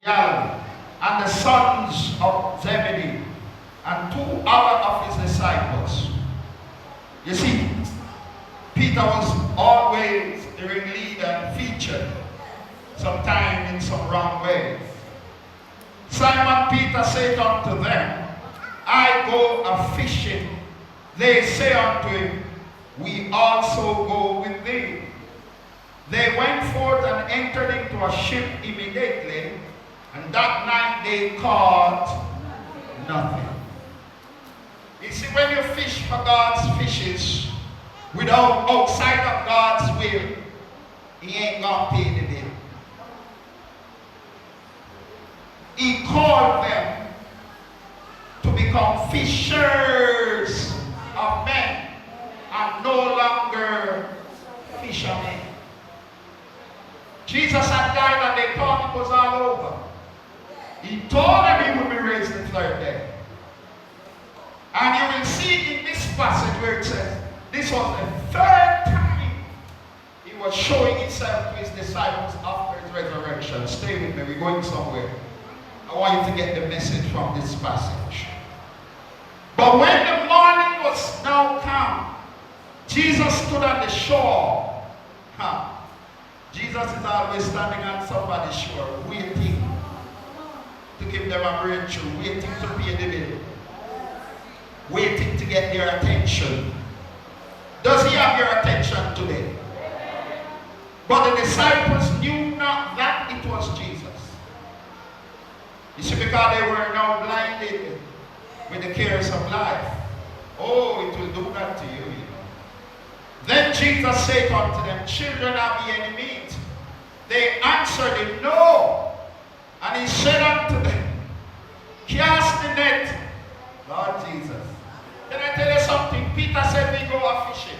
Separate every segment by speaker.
Speaker 1: Jerulily, and the sons of Zebedee, and two other of his disciples. You see, Peter was always the ringleader and featured, sometimes in some wrong ways. Simon Peter said unto them, I go a fishing. They say unto him, we also go with thee. They went forth and entered into a ship immediately, and that night they caught nothing. You see, when you fish for God's fishes, without outside of God's will, he ain't gonna pay the bill. He called them to become fishers of men and no longer fishermen. Jesus had died and they thought it was all over. He told them he would be raised the third day. And you will see in this passage where it says, this was the third time he was showing himself to his disciples after his resurrection. Stay with me, we're going somewhere. I want you to get the message from this passage. But when the morning was now come, Jesus stood on the shore. Jesus is always standing on somebody's shore, waiting to give them a breakthrough, waiting to pay the bill, waiting to get their attention. Does he have your attention today? But the disciples knew not that it was Jesus. You see, because they were now blinded with the cares of life. Oh, it will do that to you. Then Jesus said unto them, children, have ye any meat? They answered him, no. And he said unto them, cast the net. Lord Jesus. Can I tell you something? Peter said we go a fishing.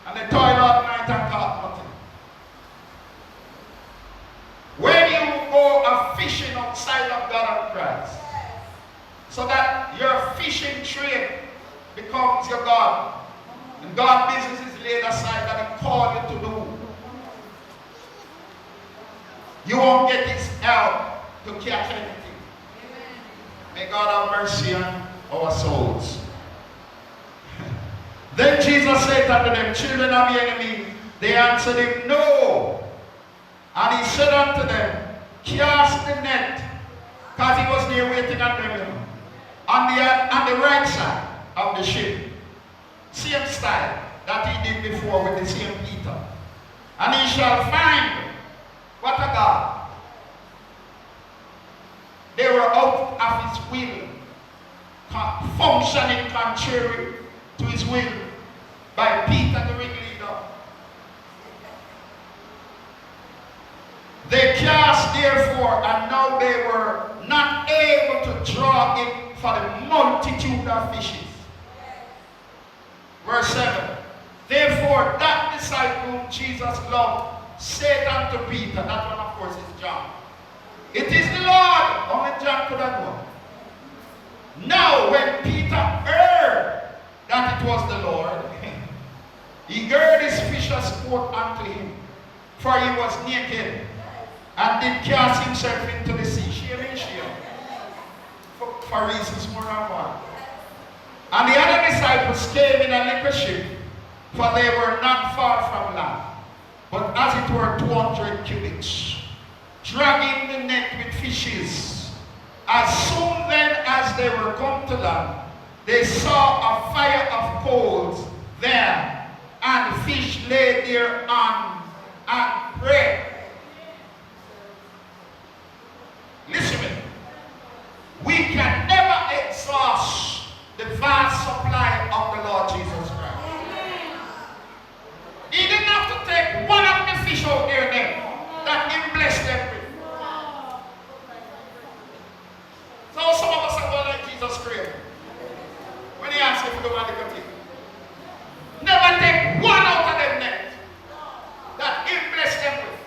Speaker 1: And they toiled all night and caught nothing. When you go a fishing outside of God and Christ, so that your fishing trade becomes your God, and God's business is laid aside that he called you to do, you won't get his help to catch anything. May God have mercy on our souls. Then Jesus said unto them, children of the enemy. They answered him, no. And he said unto them, cast the net, because he was near waiting on them, on the right side of the ship. Same style that he did before with the same Peter. And he shall find, what a God. They were out of his will, functioning contrary to his will by Peter the ringleader. They cast therefore, and now they were not able to draw it for the multitude of fishes. Verse 7. Therefore that disciple whom Jesus loved said unto Peter, that one of course is John, it is the Lord. Only John could have known. Now when Peter heard that it was the Lord, he girded his fisher's coat unto him, for he was naked, and did cast himself into the sea. Shame and shame. For reasons more than one. And the other disciples came in a little ship, for they were not far from land, but as it were 200 cubits, dragging the net with fishes. As soon then as they were come to land, they saw a fire of coals there, and fish lay thereon, and bread. Listen to me. We can never exhaust the vast supply of the Lord Jesus Christ. He didn't have to take one of the fish out there that he blessed them with. So some of us are going like Jesus Christ. When he asks if you don't want to go take. Never take one out of them net that he blessed them with.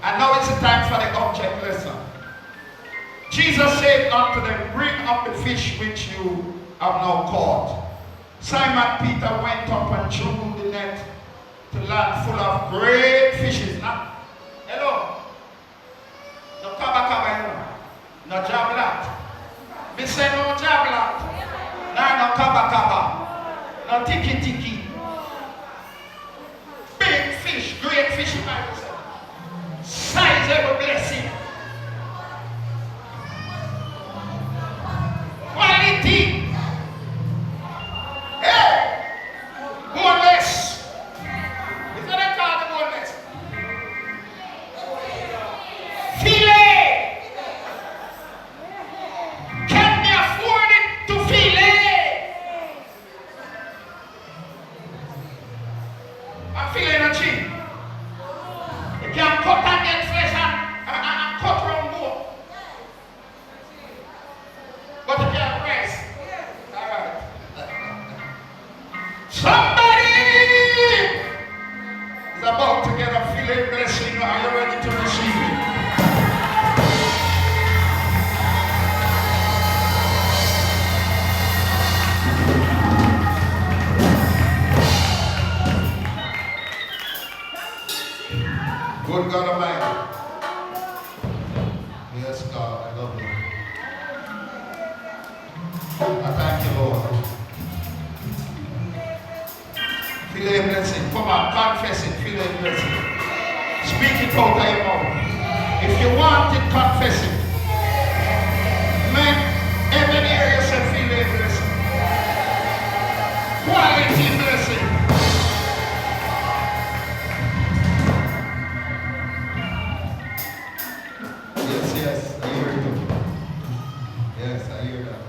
Speaker 1: And now it's the time for the object lesson. Jesus said unto them, bring up the fish which you have now caught. Simon Peter went up and drew the net to land full of great fishes. Now, hello? No kaba, no jablat. Me say no jablat. No kaba, no tiki. Big fish, great fish, Bible says. Sizable blessing. Quality. Hey! Boneless. Is that a called boneless? Filet. Can we afford it to filet? A filet not cheap. You can cut and get flesh and cut round bone. But you can't rest. Alright. Somebody is about to get a filet blessing. Are you ready to receive it? Good God Almighty. Yes, God, I love you. I thank you, Lord. Feel a blessing. Come on, confess it. Feel a blessing. Speak it out of your mouth. If you want it, confess it. Man, every area say feel a blessing. Quality blessing. Yes, I hear you. Yes, I hear that.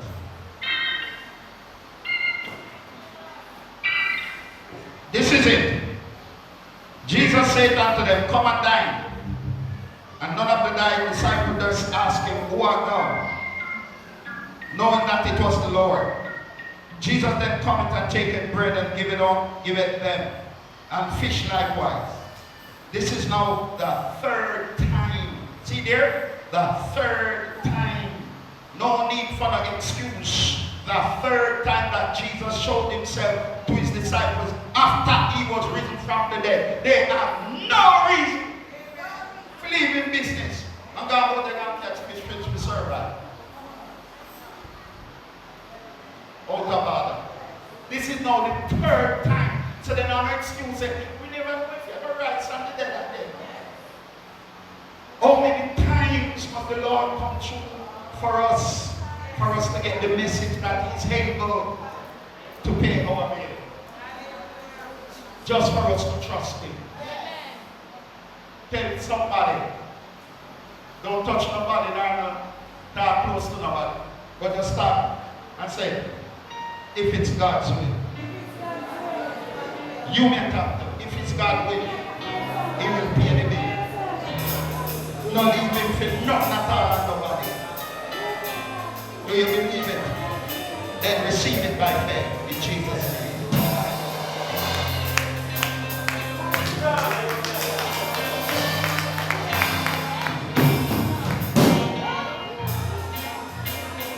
Speaker 1: This is it. Jesus said unto them, come and dine. And none of the disciples asked him, who art thou? Knowing that it was the Lord. Jesus then cometh and taketh bread and giveth them, and fish likewise. This is now the third time. See there? The third time. No need for an excuse. The third time that Jesus showed himself to his disciples after he was risen from the dead. They have no reason to leave in business. I'm going to go there and catch fish to serve that. Oh, God. This is now the third time. So they no excuse it. We never know if you have a rights on the dead that day. How many times must the Lord come true for us to get the message that he's able to pay our bill? Just for us to trust him. Tell somebody, don't touch nobody, not talk close to nobody, but just stop and say, if it's God's will, you may talk to him. If it's God's will, he will pay the bill. No leave him for nothing at all on nobody. Do you believe it? Then receive it by faith in Jesus' name.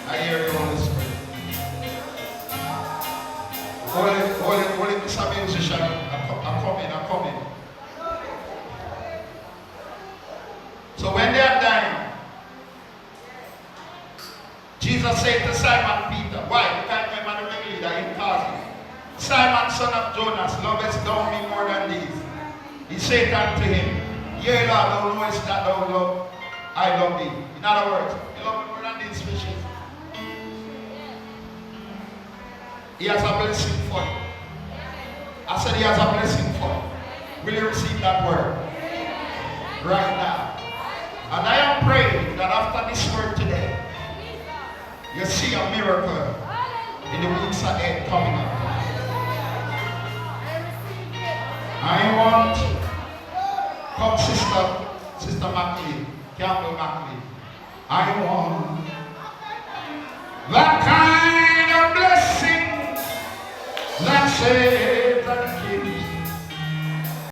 Speaker 1: I hear you, Holy Spirit. Hold it, Mr. Musician. I'm coming. So when they are dying, Jesus said to Simon Peter, why? You can't remember the ring leader in Cosby. Simon, son of Jonas, lovest thou me more than these? He said unto him, yea, Lord, thou knowest that thou love, I love thee. In other words, you love me more than these fishes. He has a blessing for you. I said he has a blessing for you. Will you receive that word? Right now. And I am praying that after this word today, you see a miracle in the weeks ahead coming up. I want, come Sister Mackley, Campbell Mackley. I want that kind of blessing that says,